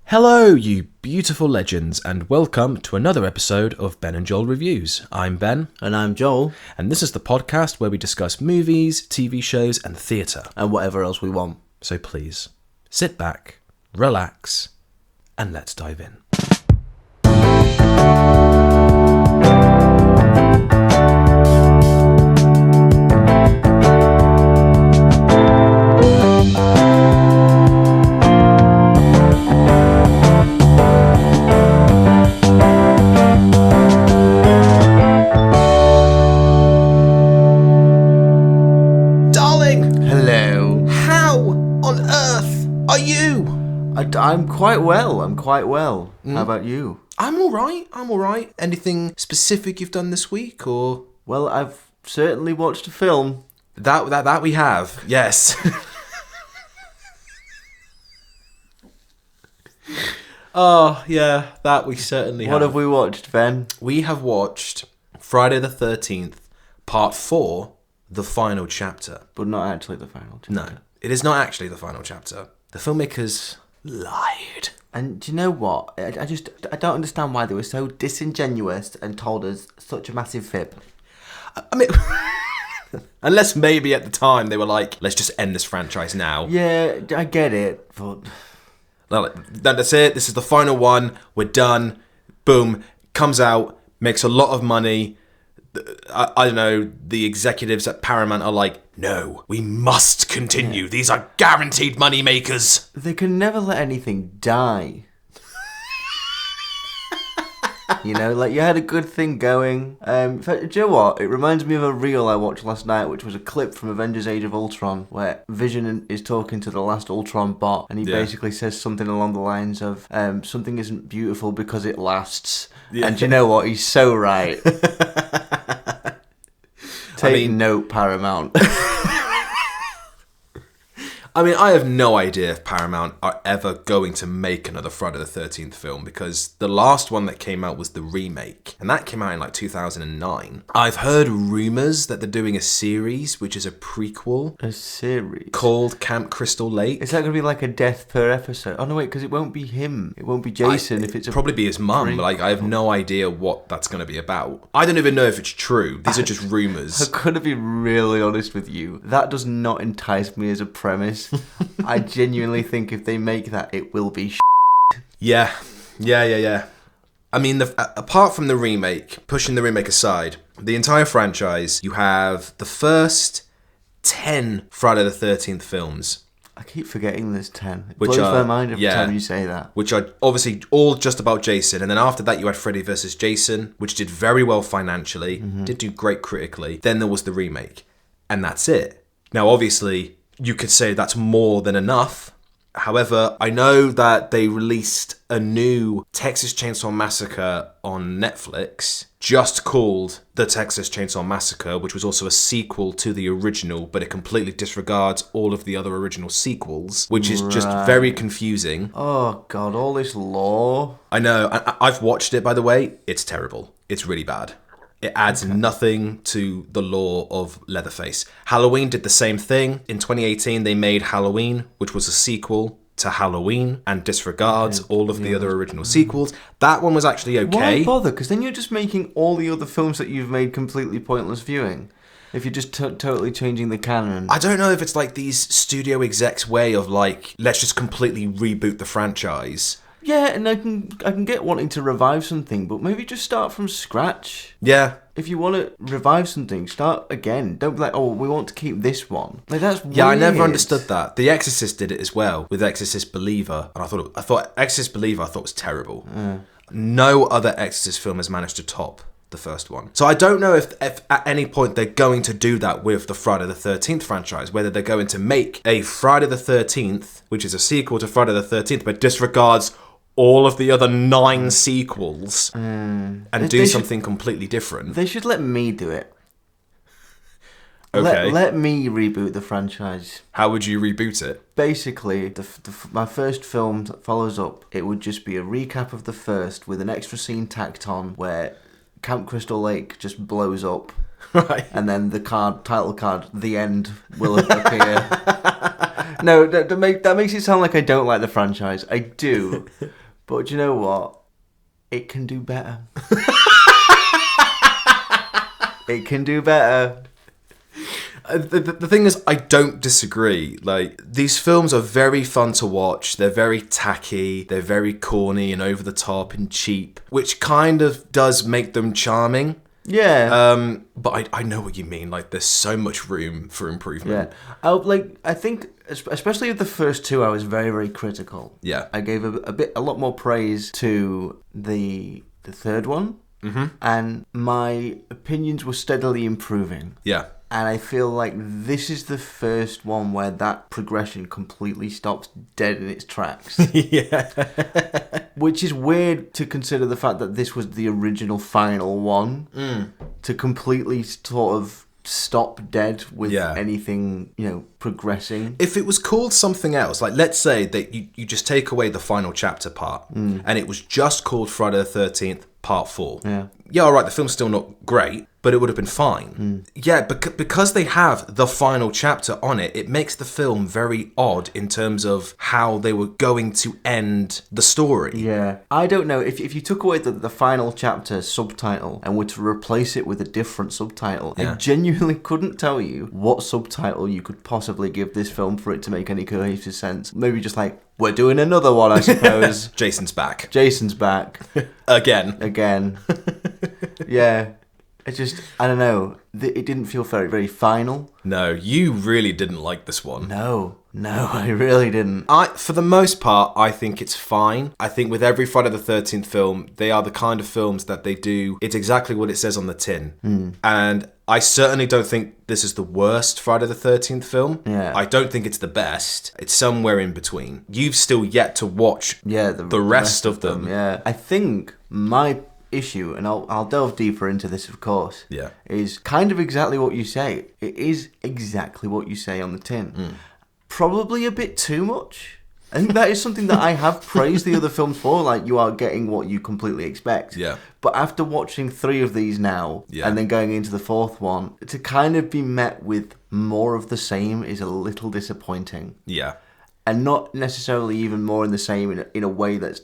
Hello, you beautiful legends, and welcome to another episode of Ben and Joel Reviews. I'm Ben. And I'm Joel. And this is the podcast where we discuss movies, TV shows, and theatre. And whatever else we want. So please, sit back, relax, and let's dive in. I'm quite well. How about you? I'm alright. Anything specific you've done this week, or? Well, I've certainly watched a film. That we have, yes. Oh, yeah, that we certainly have. What have we watched, Ben? We have watched Friday the 13th, Part 4, The Final Chapter. But not actually the final chapter. No, it is not actually the final chapter. The filmmakers lied. And do you know what? I don't understand why they were so disingenuous and told us such a massive fib. I mean, unless maybe at the time they were like, let's just end this franchise now. Yeah, I get it, but... No, that's it. This is the final one. We're done. Boom. Comes out. Makes a lot of money. I don't know, the executives at Paramount are like, no, we must continue. Yeah. These are guaranteed money makers. They can never let anything die. You know, like you had a good thing going. In fact, do you know what? It reminds me of a reel I watched last night, which was a clip from Avengers Age of Ultron, where Vision is talking to the last Ultron bot, and he basically says something along the lines of, something isn't beautiful because it lasts. Yeah. And do you know what? He's so right. Take note, Paramount. I mean, I have no idea if Paramount are ever going to make another Friday the 13th film, because the last one that came out was the remake, and that came out in like 2009. I've heard rumours that they're doing a series, which is a prequel. A series? Called Camp Crystal Lake. Is that going to be like a death per episode? Oh no, wait, because it won't be him. It won't be Jason if it's a... Probably be his mum. Like, I have no idea what that's going to be about. I don't even know if it's true. These are just rumours. I'm going to be really honest with you. That does not entice me as a premise. I genuinely think if they make that, it will be Yeah. I mean, apart from the remake, pushing the remake aside, the entire franchise, you have the first 10 Friday the 13th films. I keep forgetting there's 10. It blows my mind every time you say that. Which are obviously all just about Jason. And then after that, you had Freddy vs. Jason, which did very well financially, did do great critically. Then there was the remake. And that's it. Now, obviously, you could say that's more than enough. However, I know that they released a new Texas Chainsaw Massacre on Netflix, just called The Texas Chainsaw Massacre, which was also a sequel to the original, but it completely disregards all of the other original sequels, which is just very confusing. Oh God, all this lore. I know. I've watched it, by the way. It's terrible. It's really bad. It adds nothing to the lore of Leatherface. Halloween did the same thing. In 2018, they made Halloween, which was a sequel to Halloween, and disregards all of the other original sequels. That one was actually okay. Why bother? Because then you're just making all the other films that you've made completely pointless viewing. If you're just totally changing the canon. I don't know if it's like these studio execs' way of like, let's just completely reboot the franchise. Yeah, and I can get wanting to revive something, but maybe just start from scratch. Yeah. If you want to revive something, start again. Don't be like, oh, we want to keep this one. Like, that's weird. Yeah, I never understood that. The Exorcist did it as well with Exorcist Believer, and I thought Exorcist Believer was terrible. No other Exorcist film has managed to top the first one. So I don't know if at any point they're going to do that with the Friday the 13th franchise, whether they're going to make a Friday the 13th, which is a sequel to Friday the 13th, but disregards all of the other 9 sequels and do something completely different. They should let me do it. Okay. Let me reboot the franchise. How would you reboot it? Basically, my first film that follows up, it would just be a recap of the first with an extra scene tacked on where Camp Crystal Lake just blows up. Right. And then the title card, The End, will appear. No, that makes it sound like I don't like the franchise. I do. But do you know what? It can do better. It can do better. The thing is, I don't disagree. Like, these films are very fun to watch. They're very tacky. They're very corny and over the top and cheap, which kind of does make them charming. Yeah. But I know what you mean. Like, there's so much room for improvement. Yeah. I think, especially with the first two, I was very, very critical. Yeah. I gave a lot more praise to the third one. Mm-hmm. And my opinions were steadily improving. Yeah. And I feel like this is the first one where that progression completely stops dead in its tracks. Yeah. Which is weird to consider the fact that this was the original final one. To completely sort of stop dead with anything, progressing. If it was called something else, like let's say that you just take away the final chapter part and it was just called Friday the 13th Part 4. Yeah, all right, the film's still not great, but it would have been fine. Yeah, because they have the final chapter on it, it makes the film very odd in terms of how they were going to end the story. Yeah. I don't know, if you took away the final chapter subtitle and were to replace it with a different subtitle, I genuinely couldn't tell you what subtitle you could possibly give this film for it to make any cohesive sense. Maybe just like, we're doing another one, I suppose. Jason's back. Again. Yeah. I don't know. It didn't feel very, very final. No, you really didn't like this one. No, I really didn't. For the most part, I think it's fine. I think with every Friday the 13th film, they are the kind of films that they do. It's exactly what it says on the tin. And I certainly don't think this is the worst Friday the 13th film. Yeah. I don't think it's the best. It's somewhere in between. You've still yet to watch the rest of them. Yeah. I think my issue, and I'll delve deeper into this, of course, is kind of exactly what you say. It is exactly what you say on the tin. Probably a bit too much. I think that is something that I have praised the other films for, like you are getting what you completely expect. Yeah. But after watching 3 of these now, and then going into the 4th one, to kind of be met with more of the same is a little disappointing. Yeah. And not necessarily even more in the same in a way that's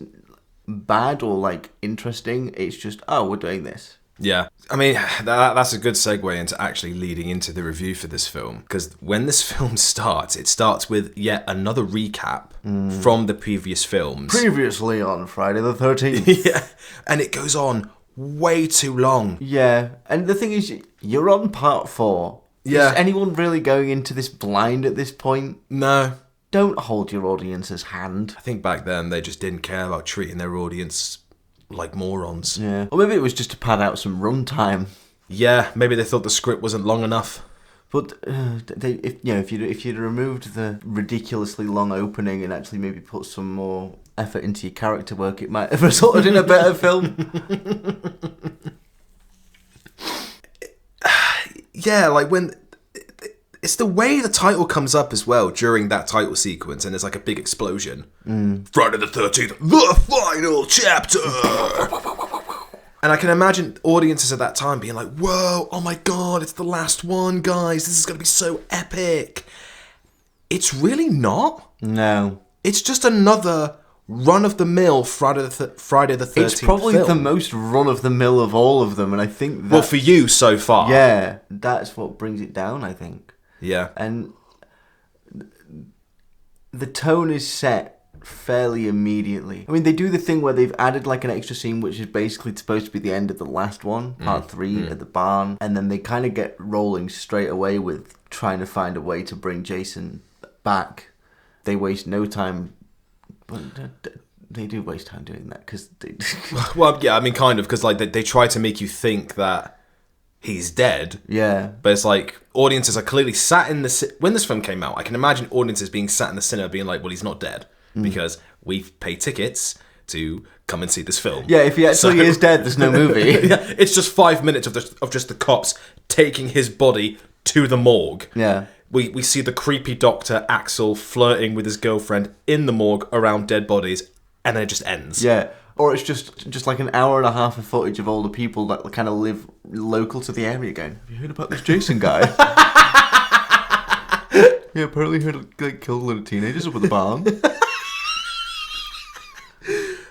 bad or like interesting. It's just, we're doing this. Yeah. I mean, that's a good segue into actually leading into the review for this film, because when this film starts, it starts with yet another recap from the previous films. Previously on Friday the 13th. Yeah. And it goes on way too long. Yeah. And the thing is, you're on part 4. Yeah. Is anyone really going into this blind at this point? No. Don't hold your audience's hand. I think back then they just didn't care about treating their audience like morons. Yeah. Or maybe it was just to pad out some runtime. Yeah, maybe they thought the script wasn't long enough. But if you'd removed the ridiculously long opening and actually maybe put some more effort into your character work, it might have resulted in a better film. Yeah, like when... It's the way the title comes up as well during that title sequence, and there's like a big explosion. Friday the 13th, the final chapter! And I can imagine audiences at that time being like, whoa, oh my god, it's the last one, guys. This is going to be so epic. It's really not. No. It's just another run-of-the-mill Friday the 13th It's probably film. the most run-of-the-mill of all of them, and I think that... Well, for you so far. Yeah, that's what brings it down, I think. Yeah. And the tone is set fairly immediately. I mean, they do the thing where they've added like an extra scene which is basically supposed to be the end of the last one, part 3, at the barn, and then they kind of get rolling straight away with trying to find a way to bring Jason back. They waste no time, but they do waste time doing that because they... Well, yeah, I mean, kind of, because like they try to make you think that he's dead. Yeah. But it's like, audiences are clearly sat in the... When this film came out, I can imagine audiences being sat in the cinema being like, well, he's not dead. Because we've paid tickets to come and see this film. Yeah, if he actually is dead, there's no movie. Yeah, it's just 5 minutes of just the cops taking his body to the morgue. Yeah. We see the creepy doctor, Axel, flirting with his girlfriend in the morgue around dead bodies, and then it just ends. Yeah. Or it's just like an hour and a half of footage of older people that kind of live local to the area going, have you heard about this Jason guy? Yeah, apparently he had killed a little teenagers up at the barn.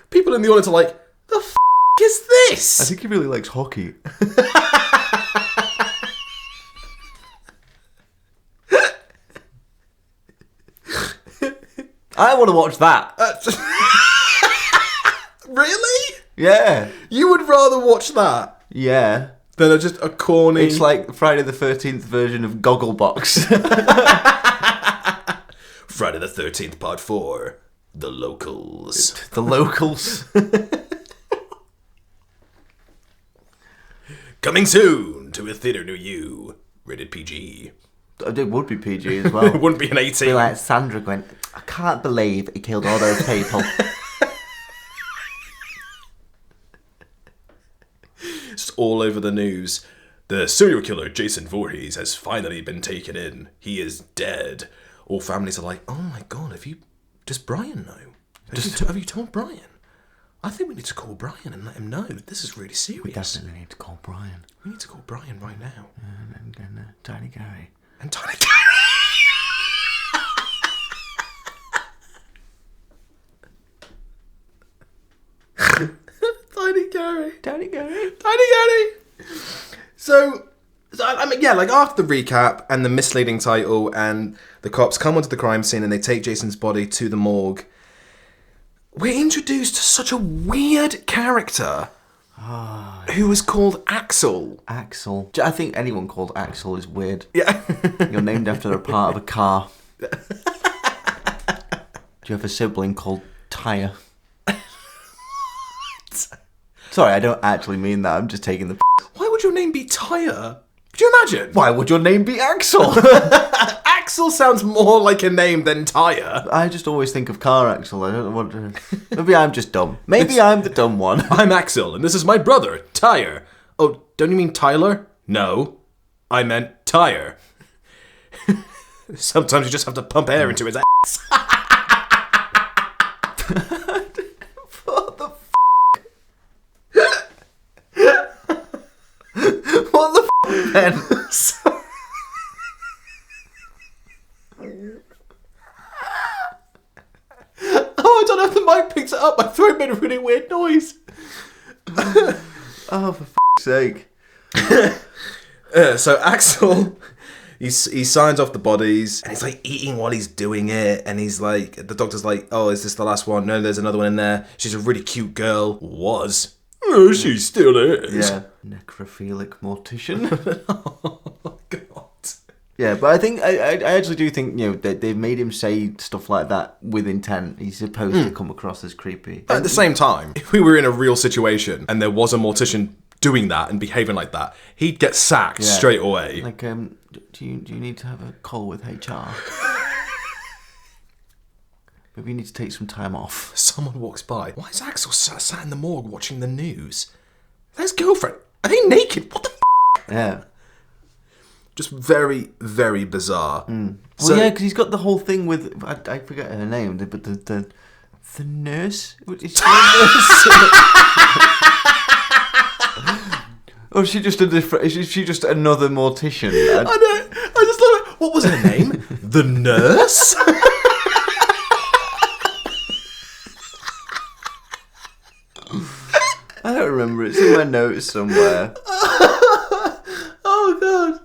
People in the audience are like, the f*** is this? I think he really likes hockey. I want to watch that. Really? Yeah. You would rather watch that Yeah. than just a corny... It's like Friday the 13th version of Gogglebox. Friday the 13th, Part 4. The Locals. The Locals. Coming soon to a theatre near you. Rated PG. It would be PG as well. It wouldn't be an 18. Be like Sandra going, I can't believe he killed all those people. It's all over the news. The serial killer Jason Voorhees has finally been taken in. He is dead. All families are like, oh my god, does Brian know? Have you told Brian? I think we need to call Brian and let him know. This is really serious. We definitely need to call Brian. We need to call Brian right now. And Tiny Gary. And Tiny Gary. Tiny Gary. Tiny Gary. Tiny Gary. So, I mean, yeah, like after the recap and the misleading title, and the cops come onto the crime scene and they take Jason's body to the morgue, we're introduced to such a weird character who was called Axel. Axel. I think anyone called Axel is weird. Yeah. You're named after a part of a car. Do you have a sibling called Tyre? Sorry, I don't actually mean that. I'm just taking the... Why would your name be Tyre? Could you imagine? Why would your name be Axel? Axel sounds more like a name than Tyre. I just always think of car Axel. I don't know what to... Maybe I'm just dumb. Maybe I'm the dumb one. I'm Axel, and this is my brother, Tyre. Oh, don't you mean Tyler? No, I meant Tyre. Sometimes you just have to pump air into his ass. What the What the then? Oh, I don't know if the mic picks it up. My throat made a really weird noise. Oh, for sake. So Axel, he signs off the bodies, and he's like eating while he's doing it, and he's like, the doctor's like, oh, is this the last one? No, there's another one in there. She's a really cute girl. Was. Oh, she still is. Yeah. Necrophilic mortician. Oh, God. Yeah, but I think I actually do think, you know, that they've made him say stuff like that with intent. He's supposed to come across as creepy. At the same time, if we were in a real situation and there was a mortician doing that and behaving like that, he'd get sacked straight away. Like, do you need to have a call with HR? Maybe you need to take some time off. Someone walks by. Why is Axel sat in the morgue watching the news? His girlfriend. Are they naked? What the f***? Yeah. Just very, very bizarre. Well, yeah, because he's got the whole thing with... I forget her name, but the nurse? Is she a nurse? Or is she just a different... Is she just another mortician? I know. I just love it. What was her name? The nurse? I don't remember. It's in my notes somewhere. Oh, God.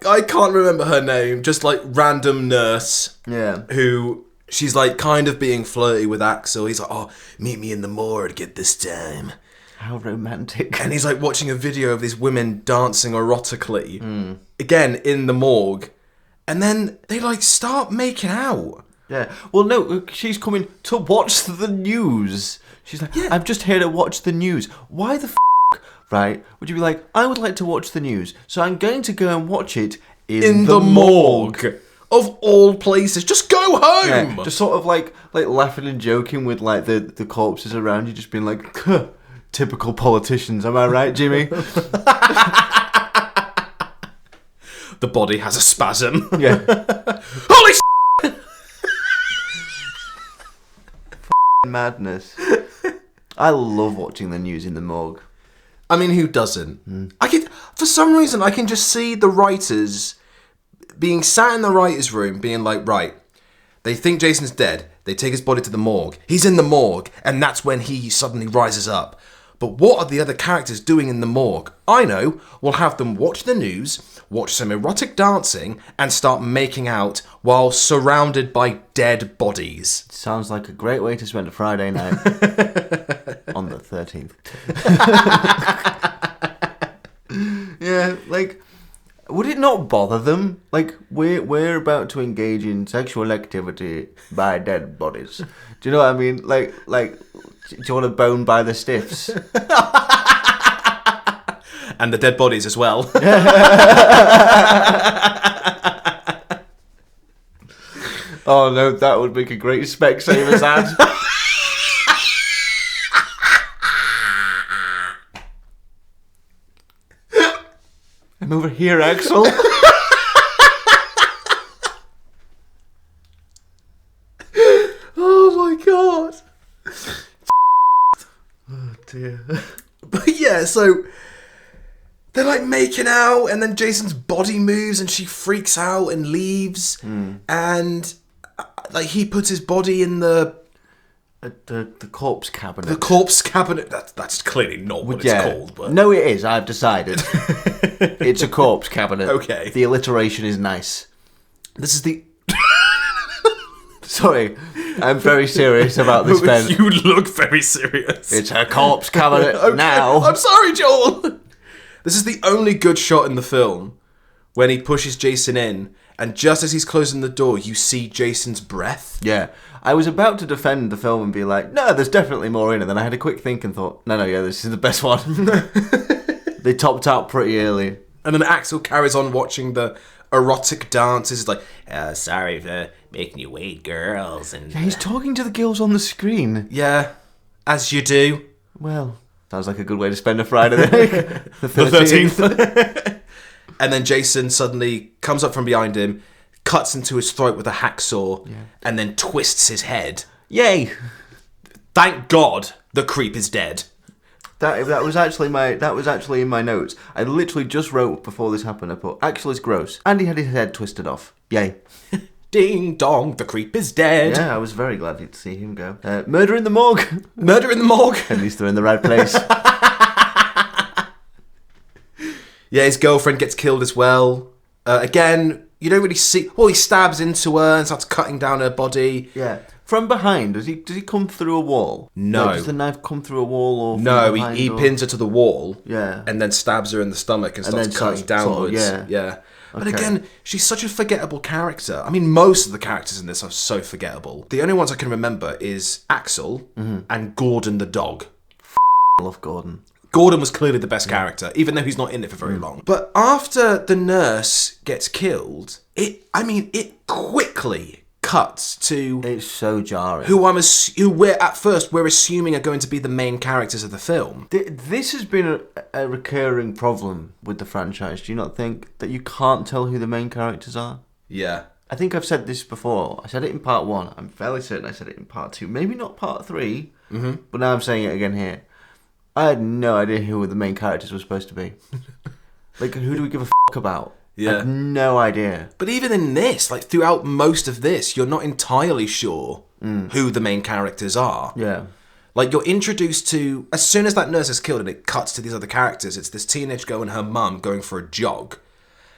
I can't remember her name. Just like random nurse. Yeah. Who... She's like kind of being flirty with Axel. He's like, oh, meet me in the morgue at this time. How romantic. And he's like watching a video of these women dancing erotically. Again, in the morgue. And then they like start making out. Yeah. Well, no, she's coming to watch the news. She's like, I'm just here to watch the news. Why the right? Would you be like, I would like to watch the news, so I'm going to go and watch it in the morgue. Of all places, just go home. Yeah, just sort of like laughing and joking with like the corpses around you, just being like, typical politicians. Am I right, Jimmy? The body has a spasm. Yeah. Holy madness. I love watching the news in the morgue. I mean, who doesn't? For some reason, I can just see the writers being sat in the writer's room, being like, right, they think Jason's dead. They take his body to the morgue. He's in the morgue, and that's when he suddenly rises up. But what are the other characters doing in the morgue? I know. We'll have them watch the news, watch some erotic dancing, and start making out while surrounded by dead bodies. Sounds like a great way to spend a Friday night on the 13th. Yeah, like, would it not bother them? Like, we're about to engage in sexual activity by dead bodies. Do you know what I mean? Like, do you want to bone by the stiffs? And the dead bodies as well. Oh no, that would make a great Specsavers ad. I'm over here, Axel. Oh my god. Oh dear. But yeah, so they're like making out, and then Jason's body moves, and she freaks out and leaves, and like he puts his body in the corpse cabinet. The corpse cabinet. That's clearly not what it's called. But no, it is. I've decided. It's a corpse cabinet. Okay. The alliteration is nice. This is the. Sorry, I'm very serious about this, Ben. You look very serious. It's a corpse cabinet now. I'm sorry, Joel. This is the only good shot in the film when he pushes Jason in, and just as he's closing the door, you see Jason's breath. Yeah. I was about to defend the film and be like, no, there's definitely more in it. Then I had a quick think and thought, no, this is the best one. They topped out pretty early. And then Axel carries on watching the erotic dances. He's like, sorry for making you wait, girls. And yeah, he's talking to the girls on the screen. Yeah, as you do. Well, sounds like a good way to spend a Friday then. The 13th. And then Jason suddenly comes up from behind him, cuts into his throat with a hacksaw, and then twists his head. Yay! Thank God the creep is dead. That was actually in my notes. I literally just wrote before this happened. I put, Axel is gross, and he had his head twisted off. Yay! Ding dong, the creep is dead. Yeah, I was very glad to see him go. Murder in the morgue. Murder in the morgue. At least they're in the right place. Yeah, his girlfriend gets killed as well. Again, you don't really see. Well, he stabs into her and starts cutting down her body. Yeah. From behind, does he come through a wall? No. Like, does the knife come through a wall or? No, he pins her to the wall. Yeah. And then stabs her in the stomach and starts cutting downwards. Yeah. But again, she's such a forgettable character. I mean, most of the characters in this are so forgettable. The only ones I can remember is Axel and Gordon the dog. I love Gordon. Gordon was clearly the best character, even though he's not in it for very long. But after the nurse gets killed, it quickly cuts to... It's so jarring. Who we're assuming are going to be the main characters of the film. This has been a recurring problem with the franchise. Do you not think that you can't tell who the main characters are? Yeah. I think I've said this before. I said it in part 1. I'm fairly certain I said it in part 2. Maybe not part 3. But now I'm saying it again here. I had no idea who the main characters were supposed to be. Like, who do we give a f*** about? Yeah. I had no idea. But even in this, like throughout most of this, you're not entirely sure who the main characters are. Yeah. Like, you're introduced to... As soon as that nurse is killed and it cuts to these other characters, it's this teenage girl and her mum going for a jog.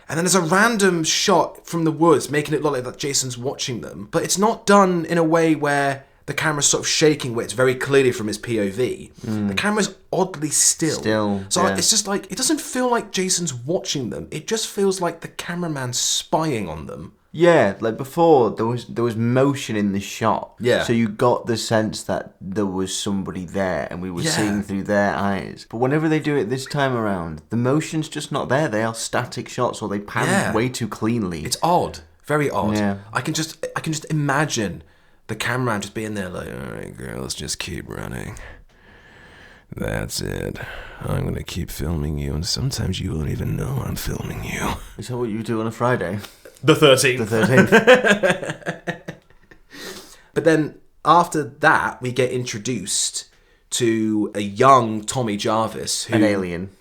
And then there's a random shot from the woods making it look like that Jason's watching them. But it's not done in a way where the camera's sort of shaking, where it's very clearly from his POV. The camera's oddly still. So it's just like, it doesn't feel like Jason's watching them. It just feels like the cameraman's spying on them. Yeah, like before, there was motion in the shot. Yeah. So you got the sense that there was somebody there and we were seeing through their eyes. But whenever they do it this time around, the motion's just not there. They are static shots or they pan way too cleanly. It's odd. Very odd. Yeah. I can just imagine the cameraman just being there like, all right, girls, just keep running. That's it. I'm going to keep filming you, and sometimes you won't even know I'm filming you. Is that what you do on a Friday? The 13th. The 13th. But then, after that, we get introduced to a young Tommy Jarvis. An alien.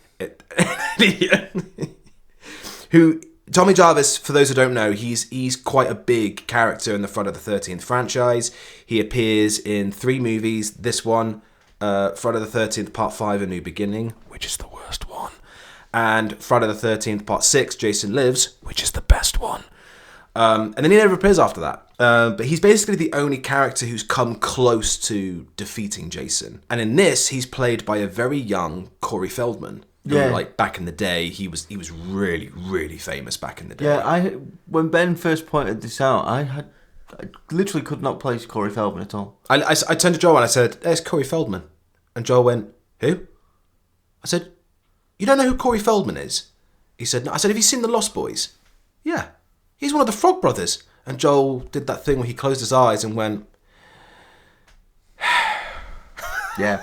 Who Tommy Jarvis, for those who don't know, he's quite a big character in the Friday the 13th franchise. He appears in 3 movies. This one, Friday the 13th Part 5, A New Beginning, which is the worst one. And Friday the 13th Part 6, Jason Lives, which is the best one. And then he never appears after that. But he's basically the only character who's come close to defeating Jason. And in this, he's played by a very young Corey Feldman. Yeah. Like back in the day, he was really, really famous back in the day. Yeah, when Ben first pointed this out, I literally could not place Corey Feldman at all. I turned to Joel and I said, "There's Corey Feldman." And Joel went, "Who?" I said, "You don't know who Corey Feldman is?" He said, "No." I said, "Have you seen The Lost Boys?" "Yeah. He's one of the Frog Brothers." And Joel did that thing where he closed his eyes and went... Yeah.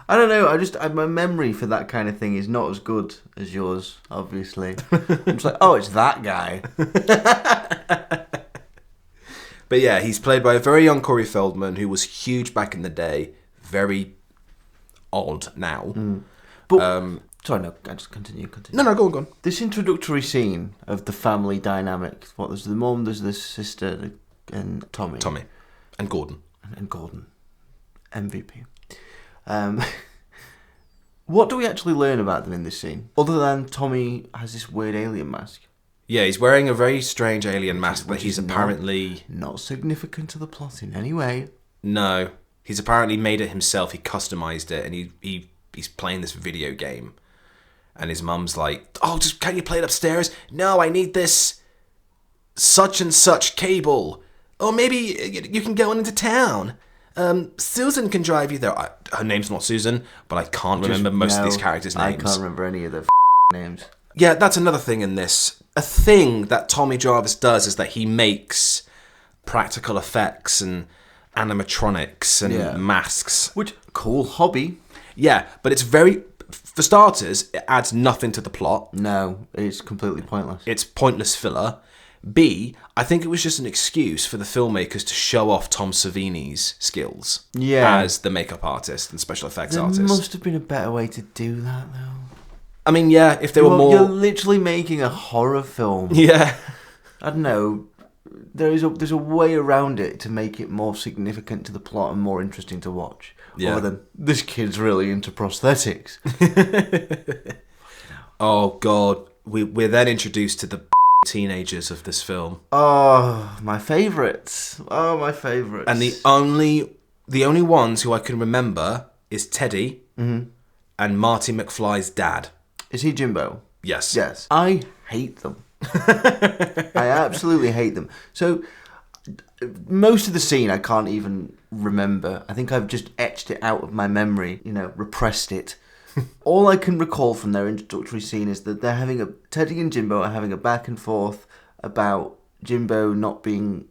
I don't know, my memory for that kind of thing is not as good as yours, obviously. I'm just like, oh, it's that guy. But yeah, he's played by a very young Corey Feldman who was huge back in the day, very odd now. But, sorry, no, I just continue. No, go on. This introductory scene of the family dynamic, there's the mum, there's the sister, and Tommy. And Gordon. And Gordon. MVP. What do we actually learn about them in this scene? Other than Tommy has this weird alien mask. Yeah, he's wearing a very strange alien mask that he's apparently... Not significant to the plot in any way. No. He's apparently made it himself. He customized it and he's playing this video game. And his mum's like, "Oh, just can't you play it upstairs?" "No, I need this such and such cable. Or maybe you can go into town. Susan can drive you there." Her name's not Susan, but I can't remember most of these characters' names. I can't remember any of their names. Yeah, that's another thing in this. A thing that Tommy Jarvis does is that he makes practical effects and animatronics and masks. Which, cool hobby. Yeah, but it's very... For starters, it adds nothing to the plot. No, it's completely pointless. It's pointless filler. B, I think it was just an excuse for the filmmakers to show off Tom Savini's skills as the makeup artist and special effects artist. There must have been a better way to do that, though. I mean, yeah, if they were more... You're literally making a horror film. Yeah. I don't know. There's a way around it to make it more significant to the plot and more interesting to watch. Yeah. Other than, this kid's really into prosthetics. Oh, God. We're then introduced to the teenagers of this film. Oh, my favourites. And the only ones who I can remember is Teddy and Marty McFly's dad. Is he Jimbo? Yes. Yes. I hate them. I absolutely hate them. So, most of the scene I can't even remember. I think I've just etched it out of my memory, repressed it. All I can recall from their introductory scene is that Teddy and Jimbo are having a back and forth about Jimbo not being,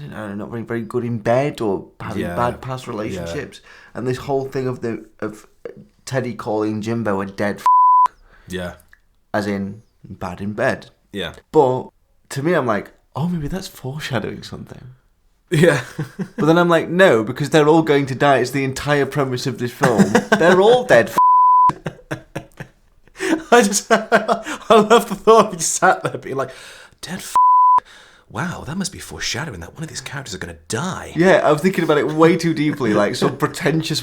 not being very good in bed or having bad past relationships, and this whole thing of Teddy calling Jimbo a dead as in bad in bed. Yeah. But to me, I'm like, oh, maybe that's foreshadowing something. Yeah. But then I'm like, no, because they're all going to die. It's the entire premise of this film. They're all dead. I love the thought of you sat there being like, dead wow, that must be foreshadowing that one of these characters are going to die. Yeah, I was thinking about it way too deeply, like some pretentious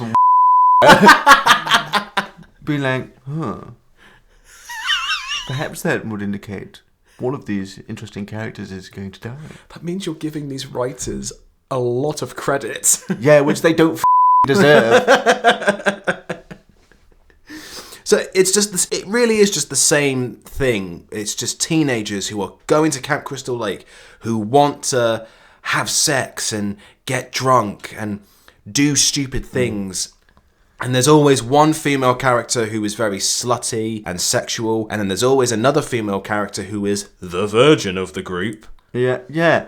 being like, perhaps that would indicate one of these interesting characters is going to die. That means you're giving these writers a lot of credit. Yeah, which they don't deserve. So it's just this. It really is just the same thing. It's just teenagers who are going to Camp Crystal Lake, who want to have sex and get drunk and do stupid things. And there's always one female character who is very slutty and sexual, and then there's always another female character who is the virgin of the group. Yeah.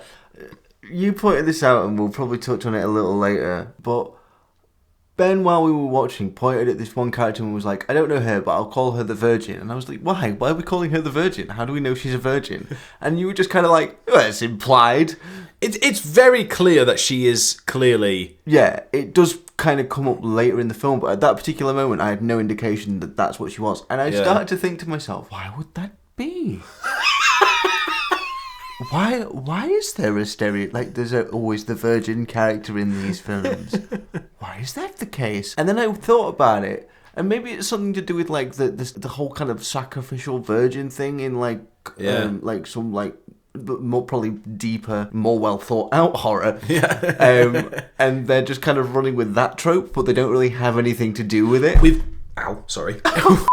You pointed this out, and we'll probably touch on it a little later, but Ben, while we were watching, pointed at this one character and was like, I don't know her, but I'll call her the Virgin. And I was like, why? Why are we calling her the Virgin? How do we know she's a virgin? And you were just kind of like, well, it's implied. It's very clear that she is clearly... Yeah, it does kind of come up later in the film, but at that particular moment, I had no indication that that's what she was. And I started to think to myself, why would that be? Why is there a like there's always the virgin character in these films? Why is that the case? And then I thought about it, and maybe it's something to do with like the whole kind of sacrificial virgin thing in like like some like more probably deeper, more well thought out horror. Yeah. And they're just kind of running with that trope, but they don't really have anything to do with it. Ow, sorry. Hell.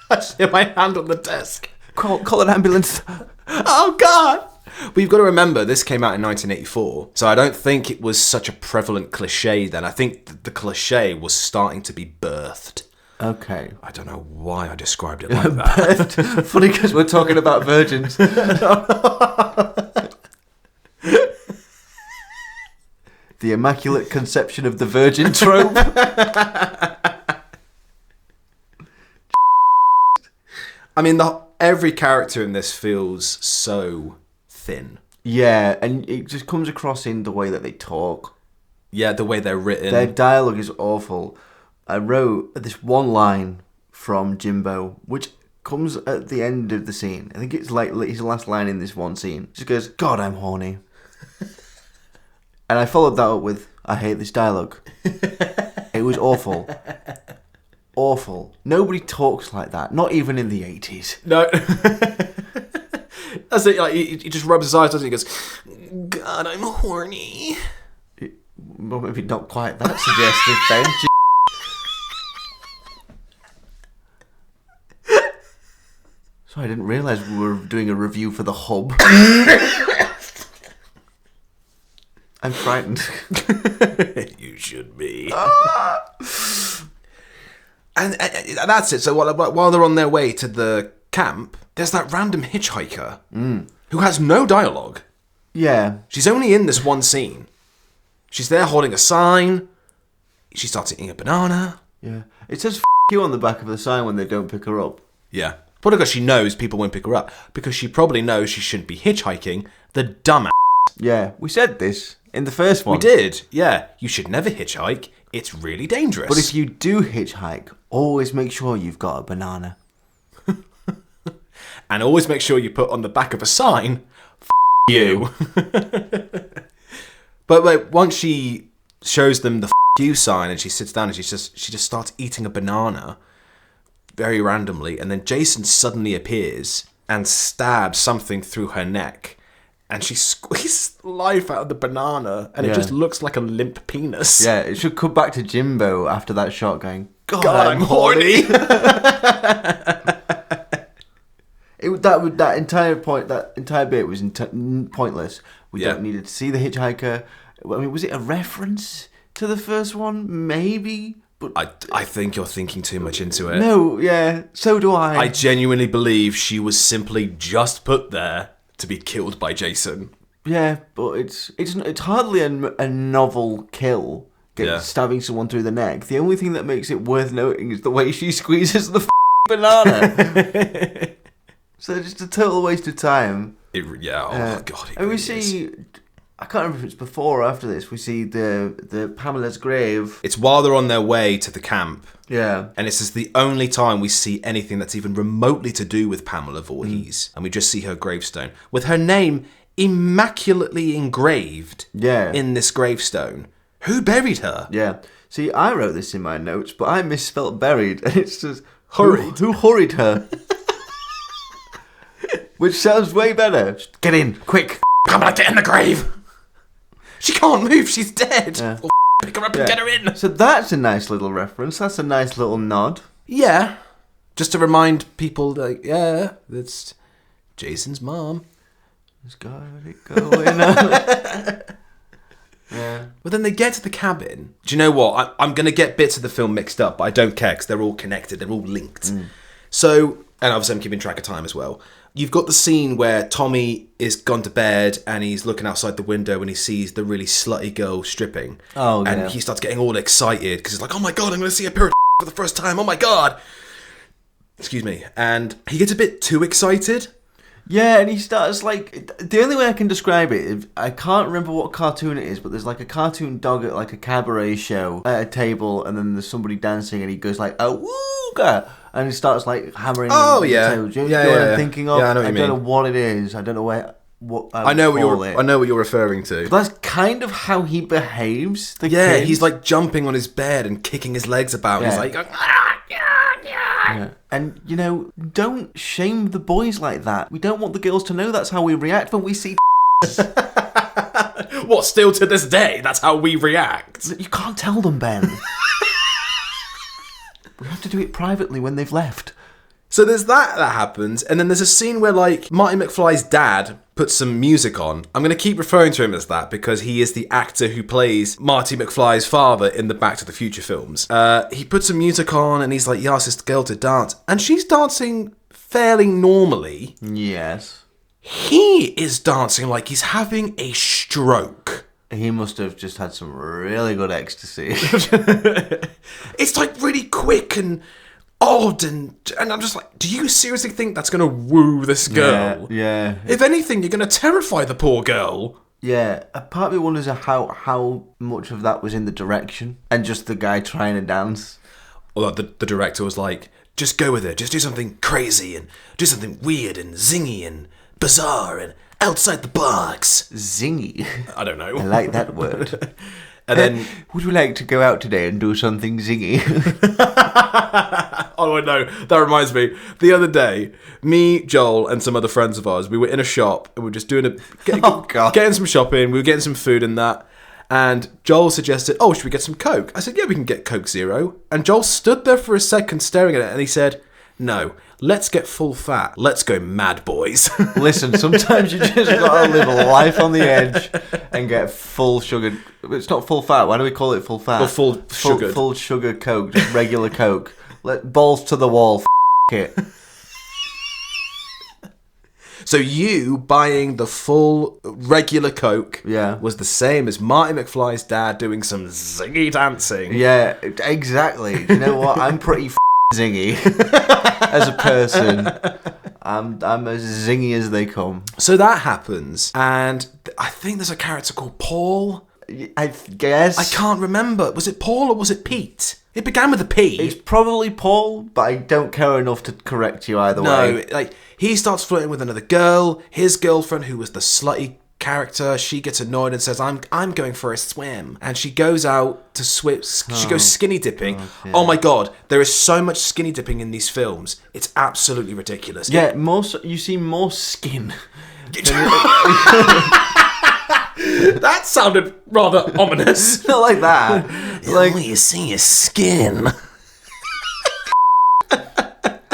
I hit my hand on the desk. Call an ambulance. Oh, God! We've got to remember, this came out in 1984, so I don't think it was such a prevalent cliche then. I think the cliche was starting to be birthed. Okay. I don't know why I described it like that. Funny because we're talking about virgins. The Immaculate Conception of the Virgin trope. I mean, every character in this feels so thin. Yeah, and it just comes across in the way that they talk. Yeah, the way they're written. Their dialogue is awful. I wrote this one line from Jimbo, which comes at the end of the scene. I think it's like his last line in this one scene. He just goes, "God, I'm horny." And I followed that up with, "I hate this dialogue." It was awful. Awful. Nobody talks like that. Not even in the 80s. No. That's it. Like, he just rubs his eyes, doesn't he? He goes, "God, I'm horny." Well, maybe not quite that suggestive, Ben. Sorry, I didn't realise we were doing a review for The Hub. I'm frightened. You should be. And that's it. So while they're on their way to the camp, there's that random hitchhiker who has no dialogue. Yeah. She's only in this one scene. She's there holding a sign. She starts eating a banana. Yeah. It says "F*** you" on the back of the sign when they don't pick her up. Yeah. Probably because she knows people won't pick her up. Because she probably knows she shouldn't be hitchhiking. The dumbass. Yeah. We said this in the first one. We did. Yeah. You should never hitchhike. It's really dangerous. But if you do hitchhike, always make sure you've got a banana. And always make sure you put on the back of a sign, "F*** you." But wait, once she shows them the "F*** you" sign and she sits down and she just starts eating a banana very randomly, and then Jason suddenly appears and stabs something through her neck, and she squeezes life out of the banana, and it just looks like a limp penis. Yeah, it should come back to Jimbo after that shot going, "God, I'm horny." That entire bit was pointless. We don't needed to see the hitchhiker. I mean, was it a reference to the first one? Maybe, but I think you're thinking too much into it. No, yeah, so do I. I genuinely believe she was simply just put there to be killed by Jason. Yeah, but it's hardly a novel kill. Stabbing someone through the neck. The only thing that makes it worth noting is the way she squeezes the banana. So just a total waste of time. God. And we see, I can't remember if it's before or after this. We see the Pamela's grave. It's while they're on their way to the camp. Yeah. And this is the only time we see anything that's even remotely to do with Pamela Voorhees. And we just see her gravestone with her name immaculately engraved in this gravestone. Who buried her? Yeah. See, I wrote this in my notes, but I misspelt buried. And it's just, hurried. Who hurried her? Which sounds way better. Just get in, quick. Pamela, get in the grave. She can't move, she's dead. Yeah. Well, pick her up and get her in. So that's a nice little reference. That's a nice little nod. Yeah. Just to remind people, like, that's Jason's mom. He's got it going on. Yeah. But then they get to the cabin. Do you know what? I'm going to get bits of the film mixed up, but I don't care because they're all connected. They're all linked. So, and obviously I'm keeping track of time as well. You've got the scene where Tommy is gone to bed and he's looking outside the window and he sees the really slutty girl stripping. Oh, and he starts getting all excited because he's like, "Oh my God, I'm going to see a pair of for the first time. Oh my God." Excuse me. And he gets a bit too excited. Yeah, and he starts like, the only way I can describe it is, I can't remember what cartoon it is, but there's like a cartoon dog at like a cabaret show at a table, and then there's somebody dancing, and he goes like, "Awooga," and he starts like hammering. Oh the yeah, tail. Do you know what I'm thinking of? Yeah, I know what you mean. I don't know what it is. I don't know where. what I know what you're referring to. But that's kind of how he behaves. Kid. He's like jumping on his bed and kicking his legs about. He's like, yeah. And don't shame the boys like that. We don't want the girls to know that's how we react when we see. What? Still to this day, that's how we react. You can't tell them, Ben. We have to do it privately when they've left. So there's that happens, and then there's a scene where, like, Marty McFly's dad puts some music on. I'm going to keep referring to him as that because he is the actor who plays Marty McFly's father in the Back to the Future films. He puts some music on, and he's like, he asks this girl to dance, and she's dancing fairly normally. Yes. He is dancing like he's having a stroke. He must have just had some really good ecstasy. It's, like, really quick and odd, and I'm just like, do you seriously think that's going to woo this girl? Yeah. If anything, you're going to terrify the poor girl. Yeah. A part of me wonders how much of that was in the direction and just the guy trying to dance. Although the director was like, just go with it. Just do something crazy and do something weird and zingy and bizarre and outside the box. Zingy? I don't know. I like that word. And then, would you like to go out today and do something zingy? Oh, I know. That reminds me. The other day, me, Joel, and some other friends of ours, we were in a shop and we were just doing getting some shopping. We were getting some food and that. And Joel suggested, oh, should we get some Coke? I said, yeah, we can get Coke Zero. And Joel stood there for a second staring at it and he said, no, let's get full fat. Let's go mad, boys. Listen, sometimes you just gotta live a life on the edge and get full sugar. It's not full fat. Why do we call it full fat? Well, full sugar. Full sugar Coke, just regular Coke. Let balls to the wall. It. So you buying the full regular Coke was the same as Marty McFly's dad doing some zingy dancing. Yeah, exactly. You know what? I'm pretty zingy as a person. I'm as zingy as they come. So that happens, and I think there's a character called Paul. I guess. I can't remember. Was it Paul or was it Pete? It began with a P. It's probably Paul, but I don't care enough to correct you either way. No, like, he starts flirting with another girl. His girlfriend, who was the slutty character, she gets annoyed and says, I'm going for a swim. And she goes out to swim. She goes skinny dipping. Okay. Oh my God, there is so much skinny dipping in these films. It's absolutely ridiculous. Yeah, you see more skin. That sounded rather ominous. Not like that. Like, you see your skin.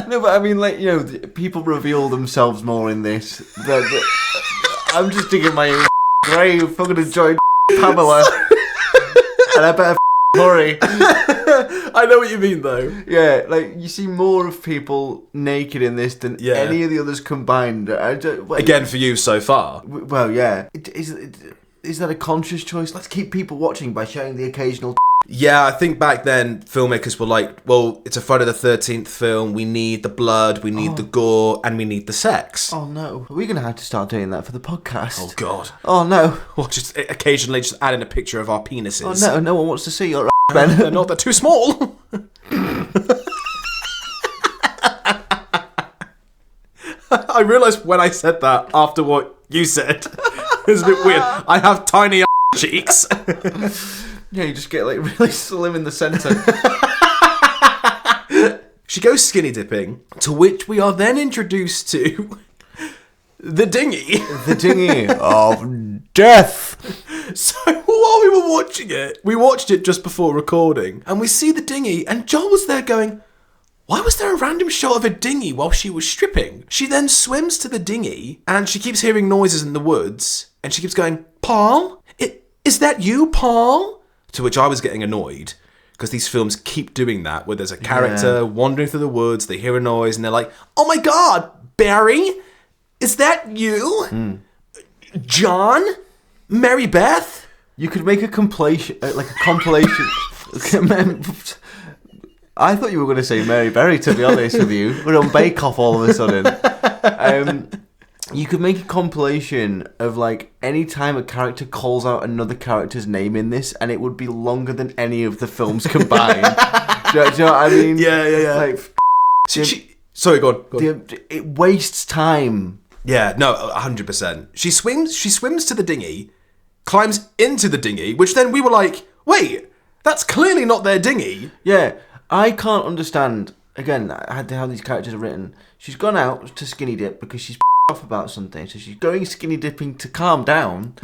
No, but I mean, like, people reveal themselves more in this. I'm just digging my own grave. Fucking enjoy Pamela. And I better hurry. I know what you mean, though. Yeah, like, you see more of people naked in this than any of the others combined. Again, for you so far. Well, yeah. Is that a conscious choice? Let's keep people watching by showing the occasional. Yeah, I think back then filmmakers were like, well, it's a Friday the 13th film. We need the blood, we need the gore, and we need the sex. Oh no. Are we going to have to start doing that for the podcast? Oh God. Oh no. Or just occasionally just add in a picture of our penises. Oh no one wants to see your Ben. They're not, they're too small. I realised when I said that after what you said. It's a bit weird. I have tiny cheeks. Yeah, you just get like really slim in the centre. She goes skinny dipping, to which we are then introduced to the dinghy. The dinghy of death. So while we were watching it, we watched it just before recording, and we see the dinghy, and Joel was there going, why was there a random shot of a dinghy while she was stripping? She then swims to the dinghy, and she keeps hearing noises in the woods, and she keeps going, Paul? Is that you, Paul? To which I was getting annoyed, because these films keep doing that, where there's a character wandering through the woods, they hear a noise, and they're like, oh my God, Barry? Is that you? John? Mary Beth? You could make a compilation, like a compilation. I thought you were going to say Mary Berry, to be honest with you. We're on Bake Off all of a sudden. You could make a compilation of, like, any time a character calls out another character's name in this, and it would be longer than any of the films combined. do you know what I mean? Yeah. Like, Sorry, go on. It wastes time Yeah, no, 100%. She swims to the dinghy, climbs into the dinghy, which then we were like, wait, that's clearly not their dinghy. Yeah, I can't understand, again, how these characters are written. She's gone out to skinny dip because she's off about something, so she's going skinny dipping to calm down,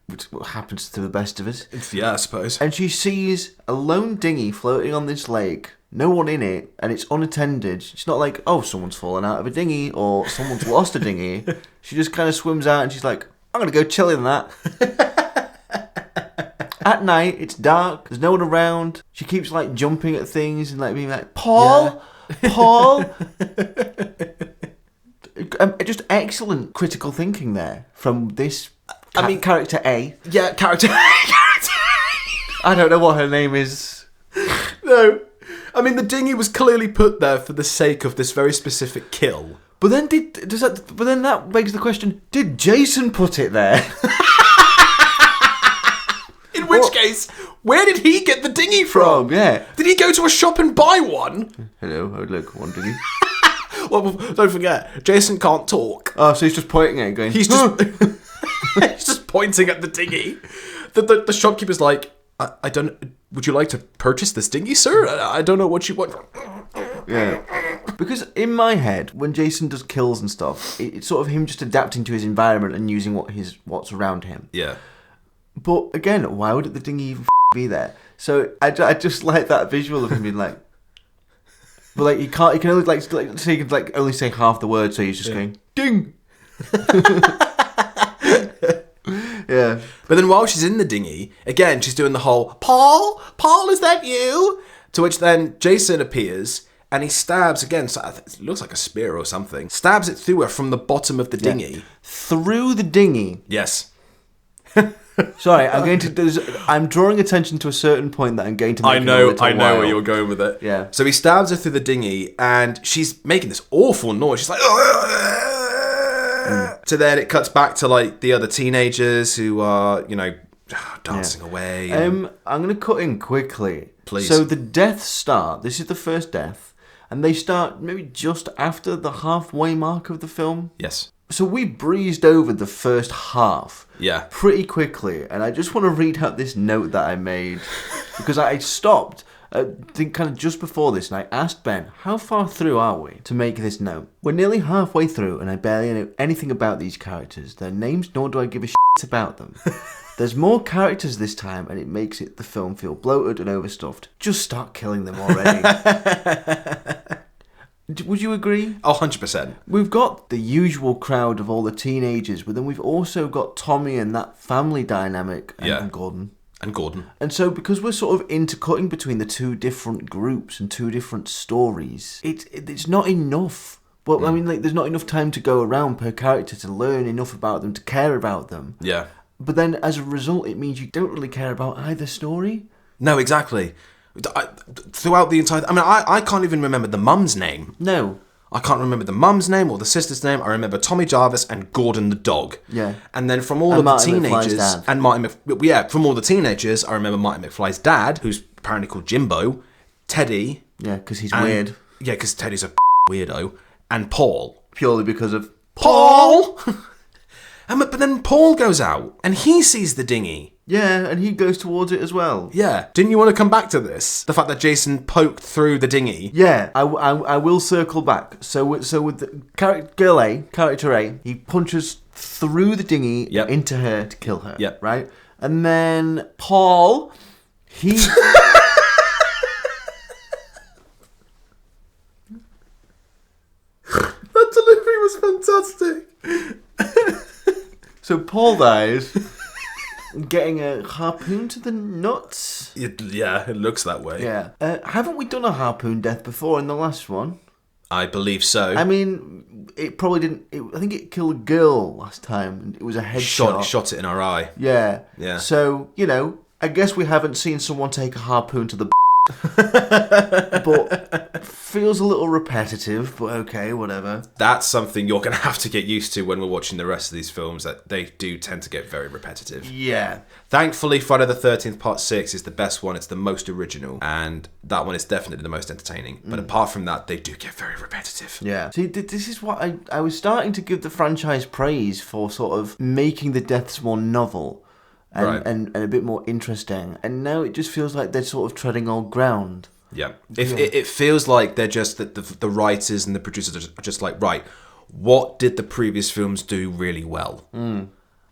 which happens to the best of us. Yeah, I suppose. And she sees a lone dinghy floating on this lake, no one in it, and it's unattended. It's not like, oh, someone's fallen out of a dinghy or someone's lost a dinghy. She just kind of swims out and she's like, I'm going to go chill in that. At night, it's dark, there's no one around. She keeps like jumping at things and like being like, Paul, yeah. Paul. Just excellent critical thinking there from this character A. Yeah, character A. I don't know what her name is. No. I mean, the dinghy was clearly put there for the sake of this very specific kill. But then that begs the question, did Jason put it there? In which case, where did he get the dinghy from? Yeah. Did he go to a shop and buy one? Hello, I would like one dinghy. Well, don't forget, Jason can't talk. Oh, so he's just pointing at it going... He's just, he's just pointing at the dinghy. The shopkeeper's like, I don't... Would you like to purchase this dinghy, sir? I don't know what you want. Yeah. Because in my head, when Jason does kills and stuff, it's sort of him just adapting to his environment and using what's around him. Yeah. But again, why would the dinghy even be there? So I just like that visual of him being like... But like he can only so he can only say half the word, so he's just going, ding! Yeah. But then while she's in the dinghy, again, she's doing the whole, Paul, is that you? To which then Jason appears and he stabs again. So it looks like a spear or something. Stabs it through her from the bottom of the dinghy. Yeah. Through the dinghy. Yes. Sorry, I'm drawing attention to a certain point that I'm going to make. I know where you're going with it. Yeah. So he stabs her through the dinghy and she's making this awful noise. She's like, So then it cuts back to like the other teenagers who are, dancing away. I'm going to cut in quickly. Please. So the deaths start. This is the first death. And they start maybe just after the halfway mark of the film. Yes. So we breezed over the first half. Yeah. Pretty quickly. And I just want to read out this note that I made. Because I stopped, I think kind of just before this, and I asked Ben, how far through are we to make this note? We're nearly halfway through, and I barely know anything about these characters. Their names, nor do I give a shit about them. There's more characters this time, and it makes the film feel bloated and overstuffed. Just start killing them already. Would you agree? Oh, 100%. We've got the usual crowd of all the teenagers, but then we've also got Tommy and that family dynamic and Gordon. And so because we're sort of intercutting between the two different groups and two different stories, it's not enough. But I mean, there's not enough time to go around per character to learn enough about them, to care about them. Yeah. But then as a result, it means you don't really care about either story. No, exactly. Throughout the entire... I can't even remember the mum's name. No. I can't remember the mum's name or the sister's name. I remember Tommy Jarvis and Gordon the dog. Yeah. And then from all of Marty the McFly's teenagers... dad. And from all the teenagers, I remember Marty McFly's dad, who's apparently called Jimbo, Teddy... Yeah, because he's weird. Yeah, because Teddy's a weirdo. And Paul. Purely because of... Paul! But then Paul goes out and he sees the dinghy. Yeah, and he goes towards it as well. Yeah. Didn't you want to come back to this? The fact that Jason poked through the dinghy. Yeah, I will circle back. So with the character A, he punches through the dinghy into her to kill her. Yep. Right? And then Paul, he... That delivery was fantastic. So Paul dies... Getting a harpoon to the nuts? Yeah, it looks that way. Yeah. Haven't we done a harpoon death before in the last one? I believe so. I mean, it probably didn't... I think it killed a girl last time. It was a headshot. Shot it in her eye. Yeah. Yeah. So, I guess we haven't seen someone take a harpoon to the... But feels a little repetitive, but okay, whatever. That's something you're going to have to get used to when we're watching the rest of these films, that they do tend to get very repetitive. Yeah. Thankfully, Friday the 13th Part 6 is the best one. It's the most original, and that one is definitely the most entertaining. But apart from that, they do get very repetitive. Yeah. See, this is what I was starting to give the franchise praise for, sort of making the deaths more novel. And a bit more interesting. And now it just feels like they're sort of treading old ground. Yeah. It feels like they're just, that the writers and the producers are just like, right, what did the previous films do really well?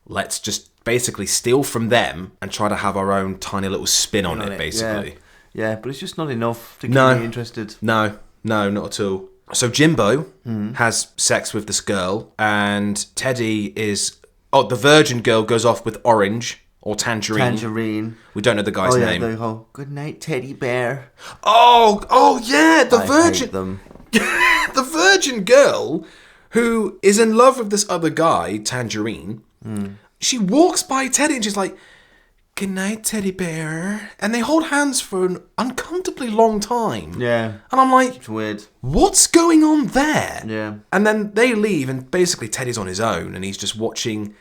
Let's just basically steal from them and try to have our own tiny little spin on it, basically. Yeah, but it's just not enough to get me interested. No, not at all. So Jimbo has sex with this girl, and Teddy is... Oh, the virgin girl goes off with Orange... Or Tangerine. We don't know the guy's name. They go, good night, teddy bear. Oh yeah, the virgin. Hate them. The virgin girl who is in love with this other guy, Tangerine. She walks by Teddy and she's like, good night, teddy bear. And they hold hands for an uncomfortably long time. Yeah. And I'm like, it's weird. What's going on there? Yeah. And then they leave, and basically Teddy's on his own, and he's just watching.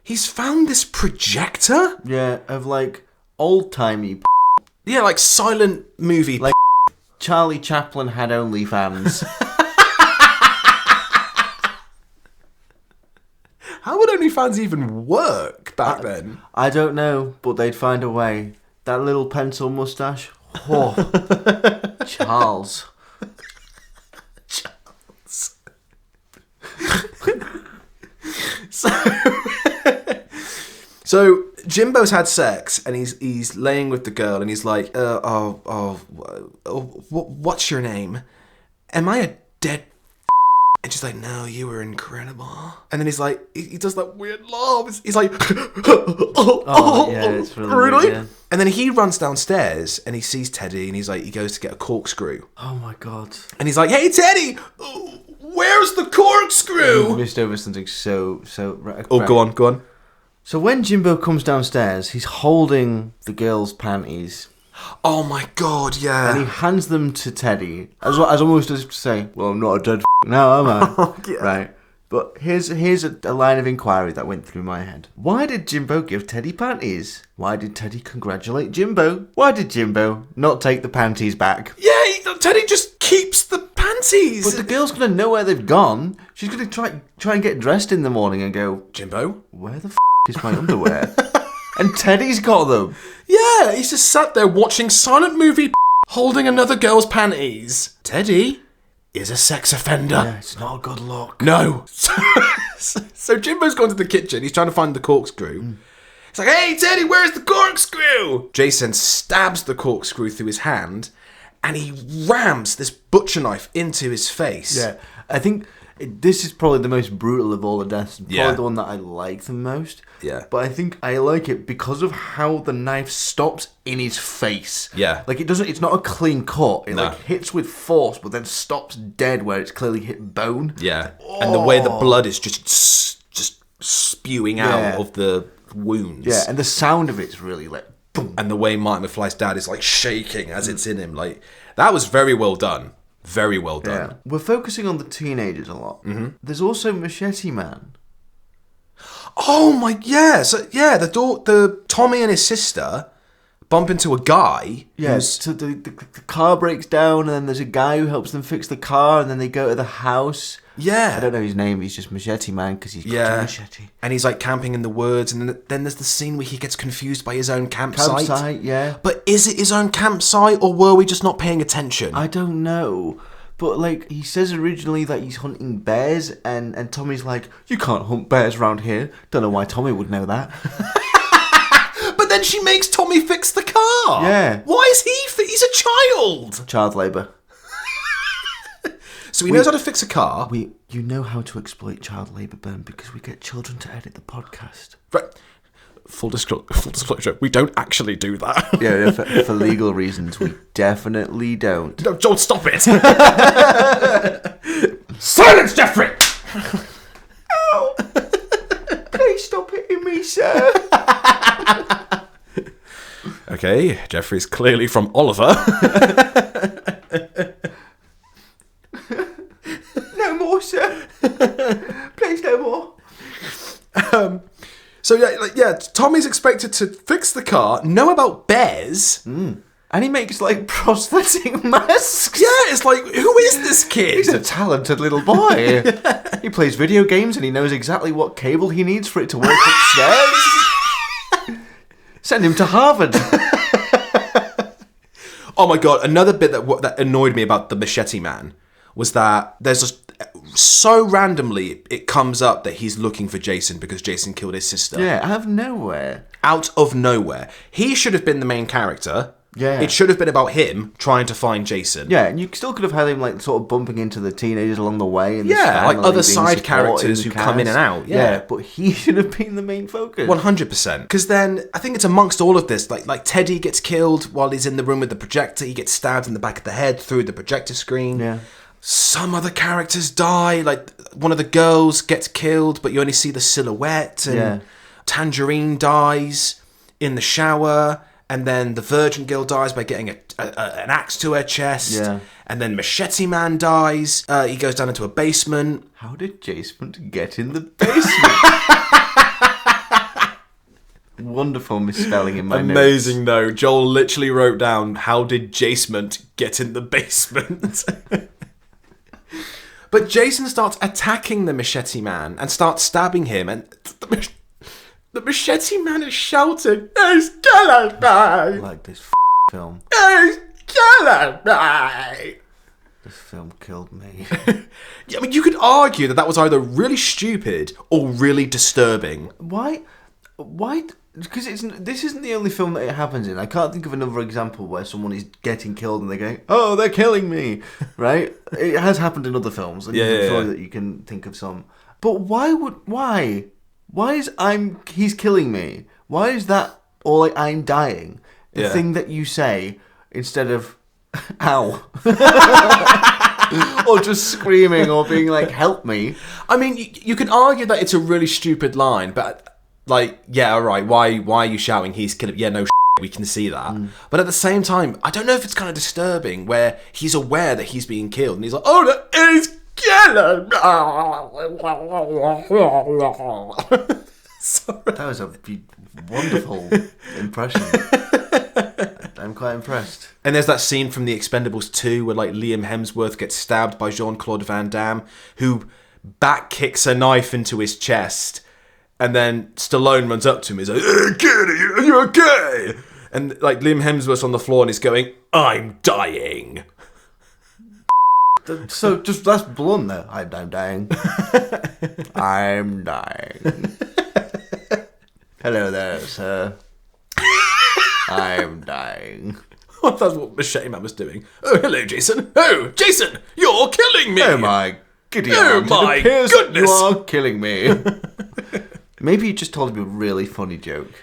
He's found this projector? Yeah, of like old-timey Yeah, like silent movie. Like Charlie Chaplin had OnlyFans. How would OnlyFans even work back then? I don't know, but they'd find a way. That little pencil mustache. Oh. Charles. So Jimbo's had sex, and he's laying with the girl, and he's like, what's your name? Am I a dead? And she's like, no, you were incredible. And then he's like, he does that weird laugh. He's like, yeah, it's really really? Weird, yeah. And then he runs downstairs, and he sees Teddy, and he goes to get a corkscrew. Oh my god. And he's like, hey, Teddy, where's the corkscrew? You missed over something so... Right. Go on. So when Jimbo comes downstairs, he's holding the girl's panties. Oh my god, yeah. And he hands them to Teddy, as almost as to say, well, I'm not a dead now, am I? Yeah. Right. But here's a line of inquiry that went through my head. Why did Jimbo give Teddy panties? Why did Teddy congratulate Jimbo? Why did Jimbo not take the panties back? Yeah, Teddy just keeps the panties. But the girl's going to know where they've gone. She's going to try and get dressed in the morning and go, Jimbo, where the is my underwear? And Teddy's got them. Yeah, he's just sat there watching silent movie holding another girl's panties. Teddy is a sex offender. Yeah, it's not a good look. No. So Jimbo's gone to the kitchen. He's trying to find the corkscrew. He's like, hey, Teddy, where's the corkscrew? Jason stabs the corkscrew through his hand, and he rams this butcher knife into his face. Yeah, I think this is probably the most brutal of all the deaths. Probably Yeah. the one that I like the most. Yeah. But I think I like it because of how the knife stops in his face. Yeah. Like it's not a clean cut. It No. like hits with force, but then stops dead where it's clearly hit bone. Yeah. And the way the blood is just spewing out Yeah. of the wounds. Yeah, and the sound of it's really like boom. And the way Marty McFly's dad is like shaking as it's in him. Like, that was very well done. Very well done. Yeah. We're focusing on the teenagers a lot. Mm-hmm. There's also Machete Man. Oh my, yeah. So yeah, the Tommy and his sister bump into a guy. Yes. So the car breaks down, and then there's a guy who helps them fix the car, and then they go to the house. Yeah. I don't know his name. He's just Machete Man because he's got a machete. And he's like camping in the woods, and then there's the scene where he gets confused by his own campsite. Campsite, yeah. But is it his own campsite, or were we just not paying attention? I don't know. But, like, he says originally that he's hunting bears, and Tommy's like, you can't hunt bears around here. Don't know why Tommy would know that. But then she makes Tommy fix the car. Yeah. Why is he's a child? Child labour. So he knows how to fix a car. You know how to exploit child labour, Ben, because we get children to edit the podcast. Right. Full disclosure, we don't actually do that. Yeah, for legal reasons, we definitely don't. No, Joel, stop it! Silence, Jeffrey! Ow! Please stop hitting me, sir. Okay, Jeffrey's clearly from Oliver. Tommy's expected to fix the car, know about bears. And he makes, like, prosthetic masks. Yeah, it's like, who is this kid? He's a talented little boy. He plays video games and he knows exactly what cable he needs for it to work upstairs. Send him to Harvard. Oh my god, another bit that annoyed me about the Machete Man was that there's just so randomly it comes up that he's looking for Jason because Jason killed his sister. Yeah, out of nowhere. Out of nowhere. He should have been the main character. Yeah. It should have been about him trying to find Jason. Yeah, and you still could have had him, like, sort of bumping into the teenagers along the way. And yeah, like other side characters who come in and out. Yeah, but he should have been the main focus. 100%. Because then, I think it's amongst all of this, like Teddy gets killed while he's in the room with the projector. He gets stabbed in the back of the head through the projector screen. Yeah. Some other characters die. Like, one of the girls gets killed, but you only see the silhouette. And Tangerine dies in the shower. And then the Virgin Girl dies by getting an axe to her chest. Yeah. And then Machete Man dies. He goes down into a basement. How did Jason get in the basement? Wonderful misspelling in my notes. Amazing, though. Joel literally wrote down, how did Jason get in the basement? But Jason starts attacking the Machete Man and starts stabbing him. And the Machete Man is shouting, "He's killing me!" I like this film. "He's killing me!" This film killed me. Yeah, I mean, you could argue that was either really stupid or really disturbing. Why? Because this isn't the only film that it happens in. I can't think of another example where someone is getting killed and they're going, "Oh, they're killing me!" Right? It has happened in other films. And I'm sure that you can think of some. But why? Why is he's killing me? Why is that, or like I'm dying, the thing that you say instead of ow? Or just screaming or being like, help me? I mean, you can argue that it's a really stupid line, but like, yeah, all right, why are you shouting he's killing? Yeah, no, we can see that. But at the same time, I don't know if it's kind of disturbing where he's aware that he's being killed and he's like, "Oh, that is killing." Sorry. That was a wonderful impression. I'm quite impressed. And there's that scene from The Expendables 2 where like Liam Hemsworth gets stabbed by Jean-Claude Van Damme, who back kicks a knife into his chest, and then Stallone runs up to him and he's like, "Hey, kid, are you okay?" And like Liam Hemsworth's on the floor and he's going, "I'm dying." So just that's blunt though. I'm dying. I'm dying. Hello there, sir. I'm dying. That's what Machete Man was doing. "Oh, hello, Jason. Oh, Jason, you're killing me." Oh my giddy Oh aunt, my it appears that goodness. You are killing me. Maybe you just told me a really funny joke.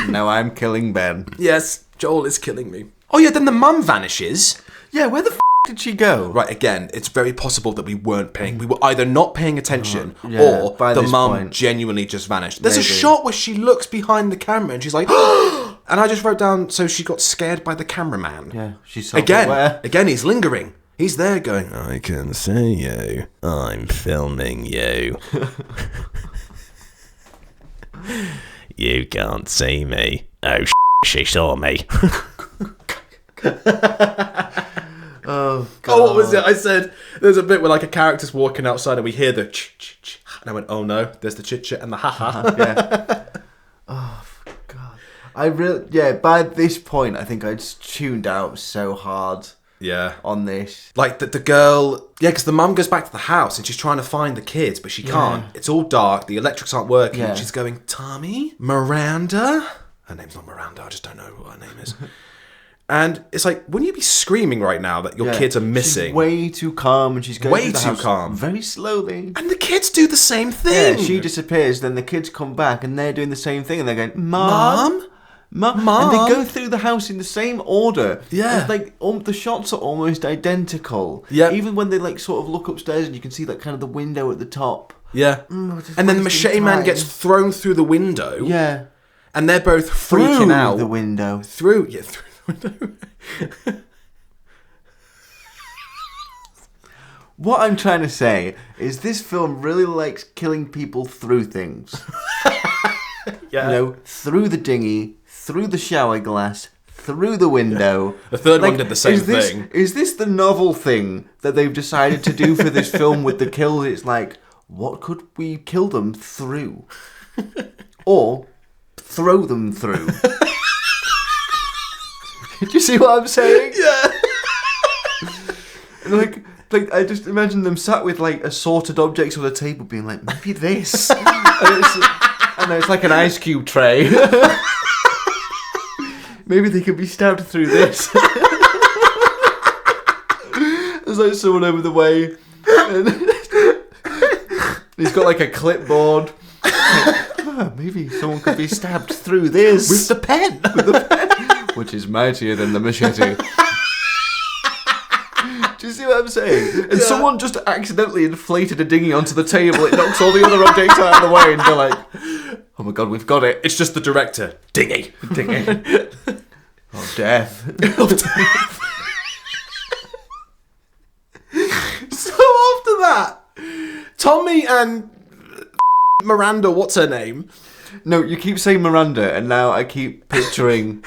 Now I'm killing Ben. Yes, Joel is killing me. Oh yeah, then the mum vanishes. Yeah, where the did she go? Right, again, it's very possible that we weren't paying. We were either not paying attention or by the this mum point. genuinely just vanished. There's a Maybe. shot where she looks behind the camera and she's like, and I just wrote down, so she got scared by the cameraman. Yeah, she's Again, he's lingering. He's there going, "I can see you. I'm filming you. You can't see me. Oh, she saw me." Oh, God. Oh, what was it? I said, there's a bit where like a character's walking outside and we hear the ch-ch-ch. And I went, oh no, there's the chit-chat and the ha-ha. Yeah. Oh, God. By this point, I think I'd tuned out so hard Yeah. on this. Like the girl, because the mum goes back to the house and she's trying to find the kids, but she can't. It's all dark, the electrics aren't working. Yeah. She's going, "Tommy? Miranda?" Her name's not Miranda, I just don't know what her name is. And it's like, wouldn't you be screaming right now that your kids are missing? She's way too calm and she's going Way through the too house calm. very slowly. And the kids do the same thing. Yeah, she disappears, then the kids come back and they're doing the same thing and they're going, Mom? Mom? And they go through the house in the same order. Yeah. The shots are almost identical. Yeah. Even when they like sort of look upstairs and you can see that kind of the window at the top. Yeah. And then the machete man gets thrown through the window. Yeah. And they're both freaking Through out. the window. Through the window. What I'm trying to say is this film really likes killing people through things. Yeah. You know, through the dinghy, through the shower glass, through the window. The third one did the same thing. Is this the novel thing that they've decided to do for this film with the kills? It's like, what could we kill them through? Or throw them through. Do you see what I'm saying? Yeah. Like I just imagine them sat with like assorted objects on the table being like, maybe this. and it's like an ice cube tray. Maybe they could be stabbed through this. There's like someone over the way. And he's got like a clipboard. Maybe someone could be stabbed through this. With the pen. Which is mightier than the machete. Do you see what I'm saying? And someone just accidentally inflated a dinghy onto the table. It knocks all the other objects out of the way, and they're like, "Oh my god, we've got it!" It's just the director. Dingy. Oh, death. So after that, Tommy and Miranda, what's her name? No, you keep saying Miranda, and now I keep picturing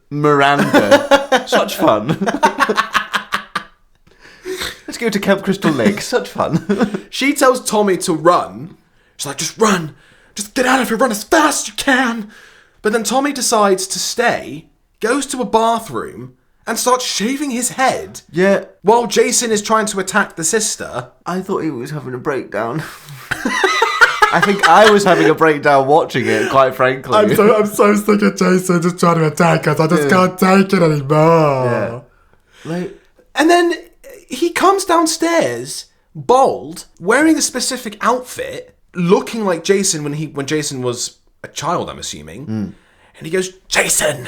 Miranda. Such fun. Let's go to Camp Crystal Lake. Such fun. She tells Tommy to run. She's like, just run. Just get out of here. Run as fast as you can. But then Tommy decides to stay, goes to a bathroom, and starts shaving his head. Yeah. While Jason is trying to attack the sister. I thought he was having a breakdown. I think I was having a breakdown watching it, quite frankly. I'm so sick of Jason just trying to attack us. I just can't take it anymore. Yeah. And then he comes downstairs, bald, wearing a specific outfit, looking like Jason when Jason was a child, I'm assuming. And he goes, Jason,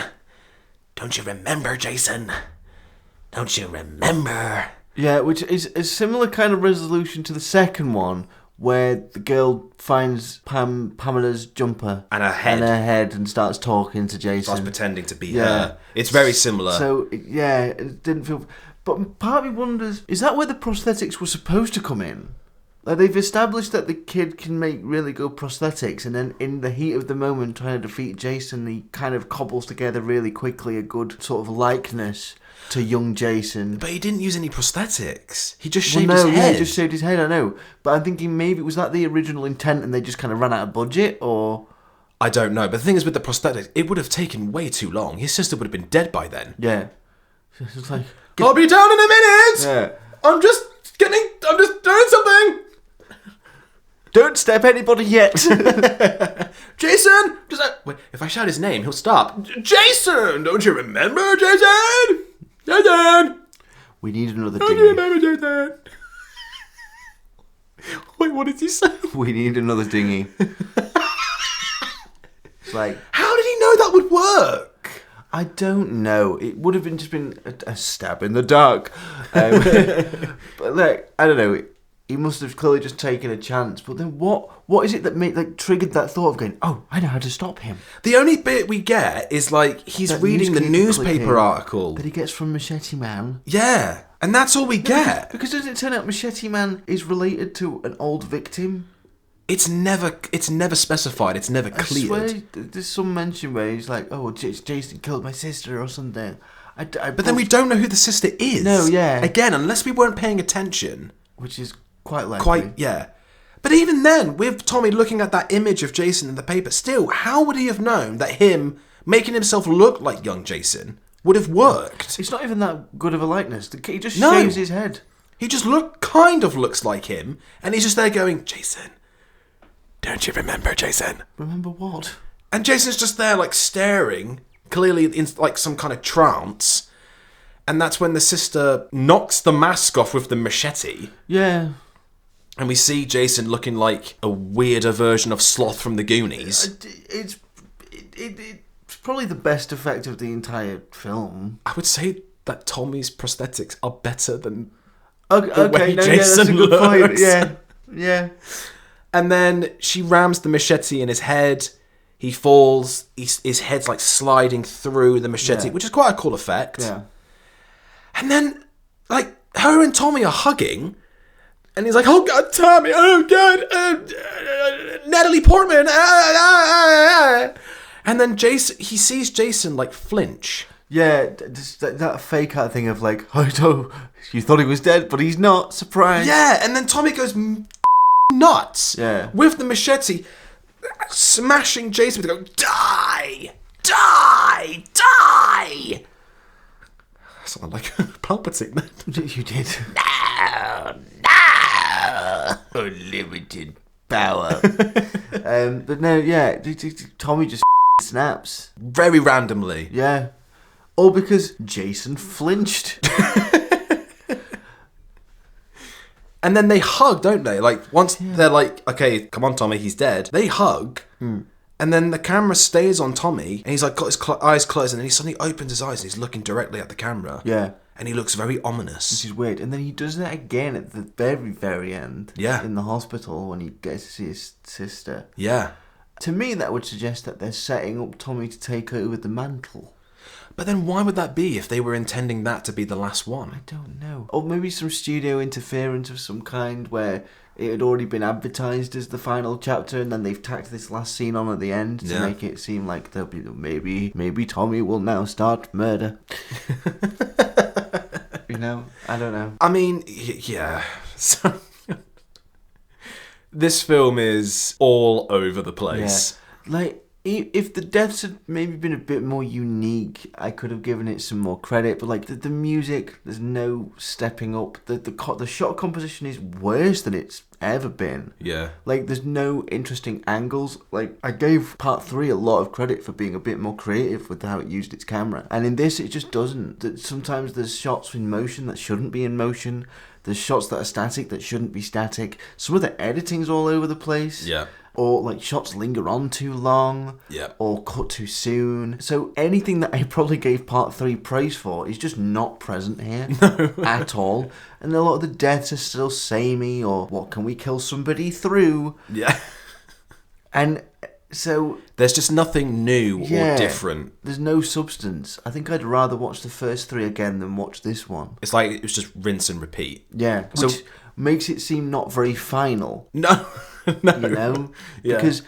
don't you remember, Jason? Don't you remember? Yeah, which is a similar kind of resolution to the second one, where the girl finds Pamela's jumper And her head. and starts talking to Jason. Starts pretending to be her. It's very similar. So, yeah, it didn't feel... But part of me wonders, is that where the prosthetics were supposed to come in? Like, they've established that the kid can make really good prosthetics, and then in the heat of the moment trying to defeat Jason, he kind of cobbles together really quickly a good sort of likeness to young Jason. But he didn't use any prosthetics. He just shaved his head. Yeah, he just shaved his head, I know. But I'm thinking maybe, was that the original intent and they just kind of ran out of budget, or... I don't know. But the thing is with the prosthetics, it would have taken way too long. His sister would have been dead by then. Yeah. It's like... I'll be down in a minute! Yeah. I'm just doing something! Don't step anybody yet! Jason! Wait, if I shout his name, he'll stop. Jason! Don't you remember, Jason? Jason! We need another Don't you dinghy. remember, Jason? Wait, what did he say? We need another dinghy. It's like... How did he know that would work? I don't know. It would have just been a stab in the dark. But like, I don't know. He must have clearly just taken a chance. But then what is it that triggered that thought of going, oh, I know how to stop him? The only bit we get is like he's That reading the newspaper article. that he gets from Machete Man. Yeah, and that's all we get. Because doesn't it turn out Machete Man is related to an old victim? It's never specified. It's never I cleared. swear there's some mention where he's like, oh, Jason killed my sister or something. But then we don't know who the sister is. No, yeah. Again, unless we weren't paying attention. Which is quite likely. Yeah. But even then, with Tommy looking at that image of Jason in the paper, still, how would he have known that him making himself look like young Jason would have worked? It's not even that good of a likeness. He just No. shaves his head. He just kind of looks like him, and he's just there going, Jason, don't you remember, Jason? Remember what? And Jason's just there, like, staring, clearly in, like, some kind of trance. And that's when the sister knocks the mask off with the machete. Yeah. And we see Jason looking like a weirder version of Sloth from the Goonies. It's probably the best effect of the entire film. I would say that Tommy's prosthetics are better than Okay, way no, Jason yeah, that's a good point. looks. Yeah. And then she rams the machete in his head. He falls. His head's like sliding through the machete, which is quite a cool effect. Yeah. And then, like, her and Tommy are hugging, And he's like, oh God, Tommy, oh God, Natalie Portman. And then he sees Jason like flinch. Yeah, that fake out thing of like, oh no, you thought he was dead, but he's not. Surprise. Yeah, and then Tommy goes nuts. Yeah. With the machete, smashing Jason with go, die, die, die. Sounded like Palpatine then. You did. No. Unlimited power. But no, yeah, Tommy just snaps. Very randomly. Yeah. All because Jason flinched. And then they hug, don't they? Like, once they're like, okay, come on, Tommy, he's dead. They hug. And then the camera stays on Tommy. And he's like, got his eyes closed. And then he suddenly opens his eyes and he's looking directly at the camera. Yeah. And he looks very ominous. Which is weird. And then he does that again at the very, very end. Yeah. In the hospital when he gets to see his sister. Yeah. To me, that would suggest that they're setting up Tommy to take over the mantle. But then why would that be if they were intending that to be the last one? I don't know. Or maybe some studio interference of some kind where it had already been advertised as the final chapter and then they've tacked this last scene on at the end to make it seem like there'll be maybe Tommy will now start murder. You know? I don't know. I mean, yeah. So, this film is all over the place. Yeah. Like, if the deaths had maybe been a bit more unique, I could have given it some more credit. But like the music, there's no stepping up. The shot composition is worse than it's ever been. Yeah. Like there's no interesting angles. Like I gave part 3 a lot of credit for being a bit more creative with how it used its camera, and in this it just doesn't. Sometimes there's shots in motion that shouldn't be in motion. There's shots that are static that shouldn't be static. Some of the editing's all over the place. Yeah. Or like shots linger on too long, or cut too soon. So anything that I probably gave part 3 praise for is just not present here at all. And a lot of the deaths are still samey, or what can we kill somebody through? Yeah. And so there's just nothing new or different. There's no substance. I think I'd rather watch the first 3 again than watch this one. It's like it was just rinse and repeat. Yeah. Which makes it seem not very final. No. No. You know? Yeah. Because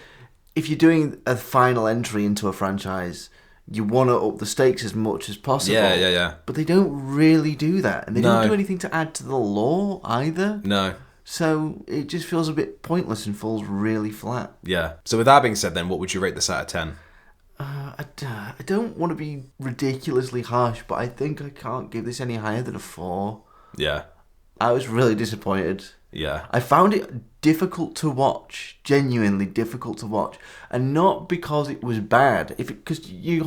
if you're doing a final entry into a franchise, you want to up the stakes as much as possible. Yeah. But they don't really do that. And they don't do anything to add to the lore either. No. So it just feels a bit pointless and falls really flat. Yeah. So with that being said then, what would you rate this out of 10? I don't want to be ridiculously harsh, but I think I can't give this any higher than a 4. Yeah. I was really disappointed. Yeah. I found it difficult to watch, genuinely difficult to watch, and not because it was bad. Because you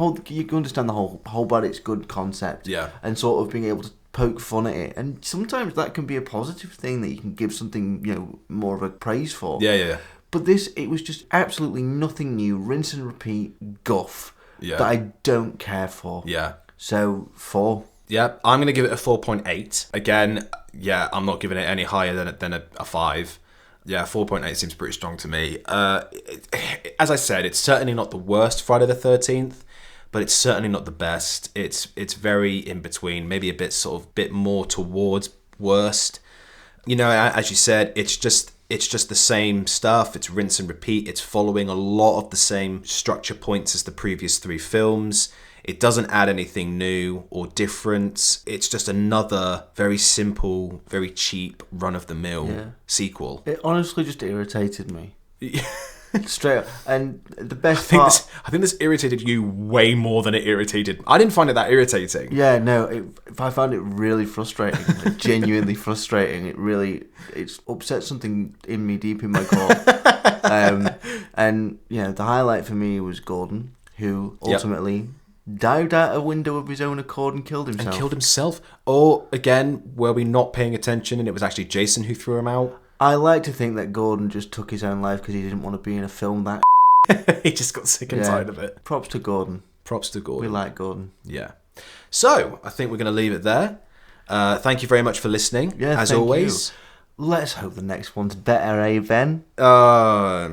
understand the whole bad it's good concept, and sort of being able to poke fun at it, and sometimes that can be a positive thing that you can give something more of a praise for. Yeah. But it was just absolutely nothing new, rinse and repeat guff that I don't care for. Yeah. So 4. Yeah, I'm going to give it a 4.8. Again, I'm not giving it any higher than a 5. Yeah, 4.8 seems pretty strong to me. As I said, it's certainly not the worst Friday the 13th, but it's certainly not the best. It's very in between, maybe a bit more towards worst. You know, as you said, it's just the same stuff. It's rinse and repeat. It's following a lot of the same structure points as the previous 3 films. It doesn't add anything new or different. It's just another very simple, very cheap, run-of-the-mill sequel. It honestly just irritated me. Straight up. And the best part... I think this irritated you way more than it irritated... I didn't find it that irritating. Yeah, no, I found it really frustrating. Like, genuinely frustrating. It's upset something in me deep in my core. And, the highlight for me was Gordon, who ultimately... dived out a window of his own accord and killed himself. Or, again, were we not paying attention and it was actually Jason who threw him out? I like to think that Gordon just took his own life because he didn't want to be in a film that... He just got sick and tired of it. Props to Gordon. We like Gordon. Yeah. So, I think we're going to leave it there. Thank you very much for listening, as always. You. Let's hope the next one's better, Ben? I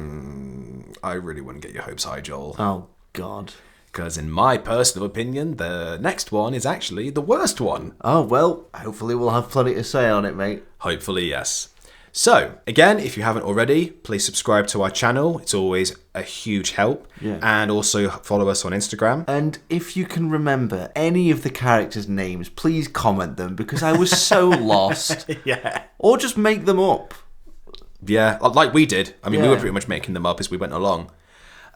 really wouldn't get your hopes high, Joel. Oh, God. Because in my personal opinion, the next one is actually the worst one. Oh, well, hopefully we'll have plenty to say on it, mate. Hopefully, yes. So, again, if you haven't already, please subscribe to our channel. It's always a huge help. Yeah. And also follow us on Instagram. And if you can remember any of the characters' names, please comment them, because I was so lost. Yeah. Or just make them up. Yeah, like we did. I mean, we were pretty much making them up as we went along.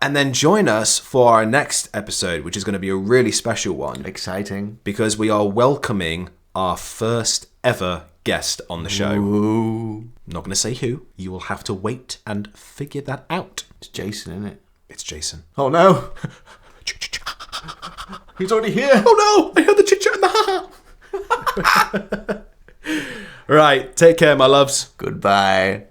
And then join us for our next episode, which is going to be a really special one. Exciting. Because we are welcoming our first ever guest on the show. Ooh. Not going to say who. You will have to wait and figure that out. It's Jason, isn't it? It's Jason. Oh no! He's already here! Oh no! I heard the chit-chat in the ha. Right, take care, my loves. Goodbye.